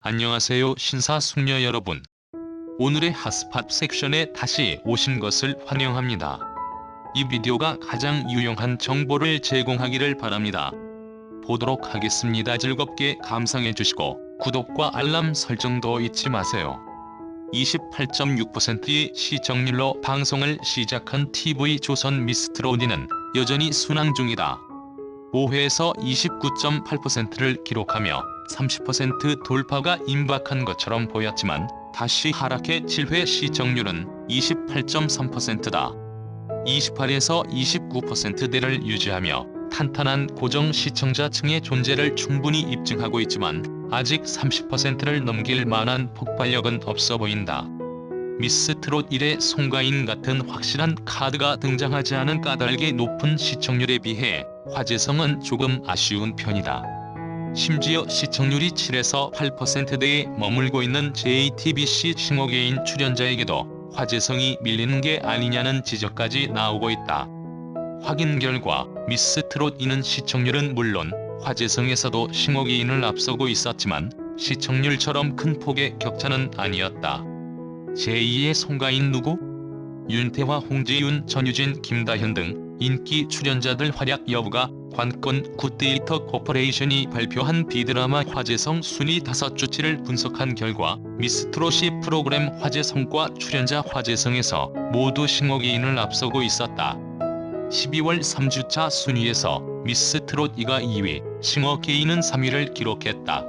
안녕하세요 신사숙녀 여러분. 오늘의 핫스팟 섹션에 다시 오신 것을 환영합니다. 이 비디오가 가장 유용한 정보를 제공하기를 바랍니다. 보도록 하겠습니다. 즐겁게 감상해주시고 구독과 알람 설정도 잊지 마세요. 28.6%의 시청률로 방송을 시작한 TV조선 미스트롯이는 여전히 순항 중이다. 5회에서 29.8%를 기록하며 30% 돌파가 임박한 것처럼 보였지만 다시 하락해 7회 시청률은 28.3%다. 28에서 29%대를 유지하며 탄탄한 고정 시청자층의 존재를 충분히 입증하고 있지만 아직 30%를 넘길 만한 폭발력은 없어 보인다. 미스트롯 1의 송가인 같은 확실한 카드가 등장하지 않은 까닭에 높은 시청률에 비해 화제성은 조금 아쉬운 편이다. 심지어 시청률이 7에서 8%대에 머물고 있는 JTBC 싱어게인 출연자에게도 화제성이 밀리는 게 아니냐는 지적까지 나오고 있다. 확인 결과 미스트롯 2는 시청률은 물론 화제성에서도 싱어게인을 앞서고 있었지만 시청률처럼 큰 폭의 격차는 아니었다. 제2의 송가인 누구? 윤태화, 홍지윤, 전유진, 김다현 등 인기 출연자들 활약 여부가 관건 굿데이터 코퍼레이션이 발표한 비드라마 화제성 순위 5주치를 분석한 결과 미스트롯이 프로그램 화제성과 출연자 화제성에서 모두 싱어게인을 앞서고 있었다. 12월 3주차 순위에서 미스트롯 2가 2위, 싱어게인은 3위를 기록했다.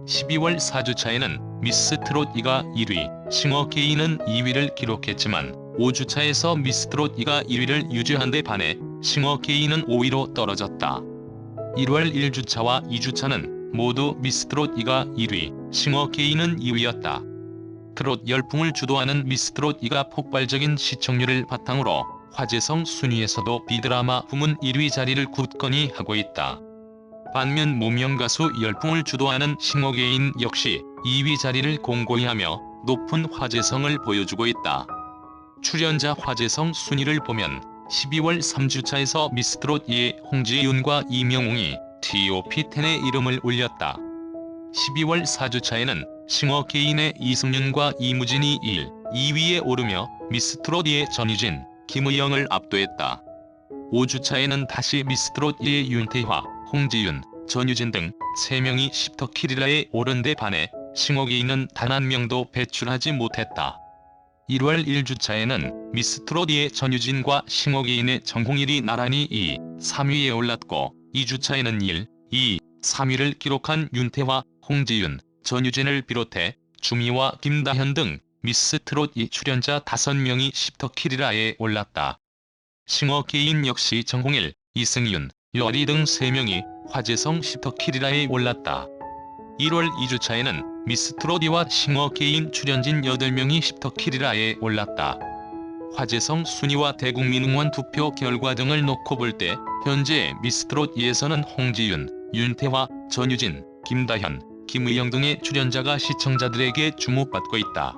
12월 4주차에는 미스트롯 2가 1위, 싱어게인은 2위를 기록했지만 5주차에서 미스트롯 2가 1위를 유지한 데 반해 싱어게인은 5위로 떨어졌다. 1월 1주차와 2주차는 모두 미스트롯 2가 1위, 싱어게인은 2위였다. 트롯 열풍을 주도하는 미스트롯 2가 폭발적인 시청률을 바탕으로 화제성 순위에서도 비드라마 부문 1위 자리를 굳건히 하고 있다. 반면 무명가수 열풍을 주도하는 싱어게인 역시 2위 자리를 공고히 하며 높은 화제성을 보여주고 있다. 출연자 화제성 순위를 보면 12월 3주차에서 미스트롯 2의 홍지윤과 이명웅이 TOP10의 이름을 올렸다. 12월 4주차에는 싱어게인의 이승윤과 이무진이 1, 2위에 오르며 미스트롯 2의 전유진, 김의영을 압도했다. 5주차에는 다시 미스트롯 2의 윤태화, 홍지윤, 전유진 등 3명이 10터키리라에 오른 데 반해 싱어게인은 단 한 명도 배출하지 못했다. 1월 1주차에는 미스트롯 2의 전유진과 싱어게인의 정홍일이 나란히 2, 3위에 올랐고 2주차에는 1, 2, 3위를 기록한 윤태화, 홍지윤, 전유진을 비롯해 주미와 김다현 등 미스트롯 2 출연자 5명이 10터키리라에 올랐다. 싱어게인 역시 정홍일, 이승윤, 여리 등 3명이 화제성 10터키리라에 올랐다. 1월 2주차에는 미스트롯 2와 싱어게인 출연진 8명이 10터키리라에 올랐다. 화제성 순위와 대국민 응원 투표 결과 등을 놓고 볼 때 현재 미스트롯 2에서는 홍지윤, 윤태화, 전유진, 김다현, 김의영 등의 출연자가 시청자들에게 주목받고 있다.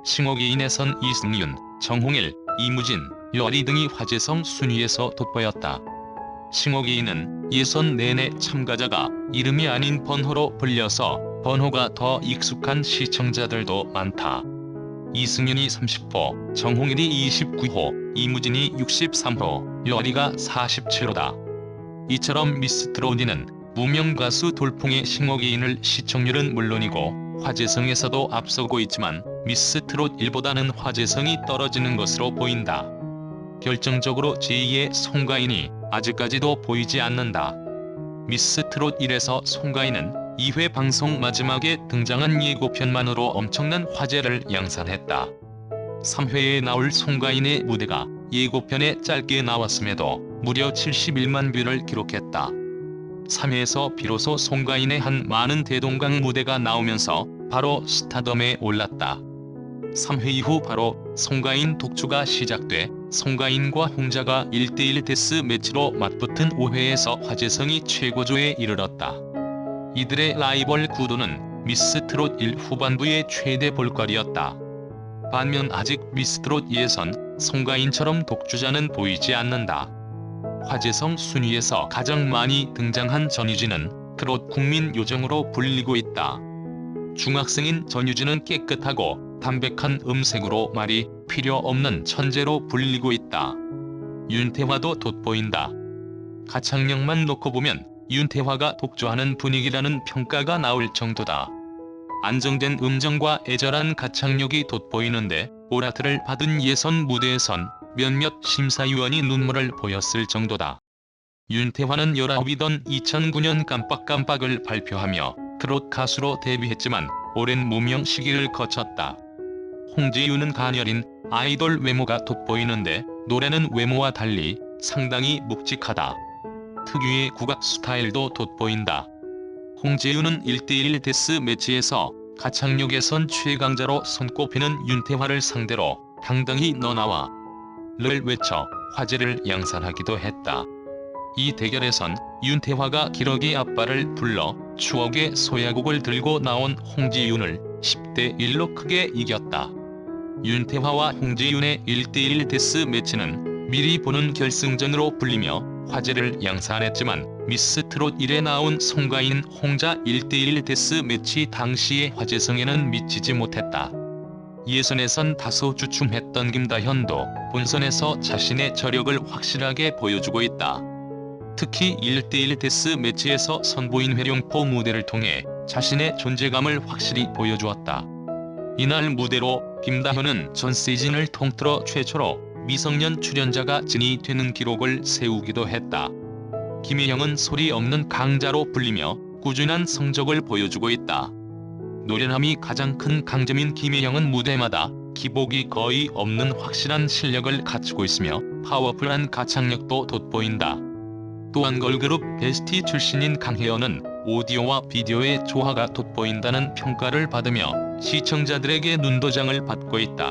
싱어게인에선 이승윤, 정홍일, 이무진, 여리 등이 화제성 순위에서 돋보였다. 싱어게인은 예선 내내 참가자가 이름이 아닌 번호로 불려서 번호가 더 익숙한 시청자들도 많다. 이승윤이 30호, 정홍일이 29호, 이무진이 63호, 여리가 47호다. 이처럼 미스트롯 2는 무명 가수 돌풍의 싱어게인을 시청률은 물론이고 화제성에서도 앞서고 있지만 미스트롯 1보다는 화제성이 떨어지는 것으로 보인다. 결정적으로 제2의 송가인이 아직까지도 보이지 않는다. 미스트롯 1에서 송가인은 2회 방송 마지막에 등장한 예고편만으로 엄청난 화제를 양산했다. 3회에 나올 송가인의 무대가 예고편에 짧게 나왔음에도 무려 71만 뷰를 기록했다. 3회에서 비로소 송가인의 한 많은 대동강 무대가 나오면서 바로 스타덤에 올랐다. 3회 이후 바로 송가인 독주가 시작돼 송가인과 홍자가 1대1 데스 매치로 맞붙은 5회에서 화제성이 최고조에 이르렀다. 이들의 라이벌 구도는 미스트롯 1 후반부의 최대 볼거리였다. 반면 아직 미스트롯 2에선 송가인처럼 독주자는 보이지 않는다. 화제성 순위에서 가장 많이 등장한 전유진은 트롯 국민 요정으로 불리고 있다. 중학생인 전유진은 깨끗하고 담백한 음색으로 말이 필요 없는 천재로 불리고 있다. 윤태화도 돋보인다. 가창력만 놓고 보면 윤태화가 독주하는 분위기라는 평가가 나올 정도다. 안정된 음정과 애절한 가창력이 돋보이는데 오라트를 받은 예선 무대에선 몇몇 심사위원이 눈물을 보였을 정도다. 윤태화는 19이던 2009년 깜빡깜빡을 발표하며 트롯 가수로 데뷔했지만 오랜 무명 시기를 거쳤다. 홍지윤은 가녀린 아이돌 외모가 돋보이는데 노래는 외모와 달리 상당히 묵직하다. 특유의 국악 스타일도 돋보인다. 홍지윤은 1대1 데스 매치에서 가창력에선 최강자로 손꼽히는 윤태화를 상대로 당당히 "너 나와" 를 외쳐 화제를 양산하기도 했다. 이 대결에선 윤태화가 기러기 아빠를 불러 추억의 소야곡을 들고 나온 홍지윤을 10대1로 크게 이겼다. 윤태화와 홍지윤의 1대1 데스 매치는 미리 보는 결승전으로 불리며 화제를 양산했지만 미스 트롯 1에 나온 송가인 홍자 1대1 데스 매치 당시의 화제성에는 미치지 못했다. 예선에선 다소 주춤했던 김다현도 본선에서 자신의 저력을 확실하게 보여주고 있다. 특히 1대1 데스 매치에서 선보인 회룡포 무대를 통해 자신의 존재감을 확실히 보여주었다. 이날 무대로 김다현은 전 시즌을 통틀어 최초로 미성년 출연자가 진이 되는 기록을 세우기도 했다. 김혜영은 소리 없는 강자로 불리며 꾸준한 성적을 보여주고 있다. 노련함이 가장 큰 강점인 김혜영은 무대마다 기복이 거의 없는 확실한 실력을 갖추고 있으며 파워풀한 가창력도 돋보인다. 또한 걸그룹 베스티 출신인 강혜연은 오디오와 비디오의 조화가 돋보인다는 평가를 받으며 시청자들에게 눈도장을 받고 있다.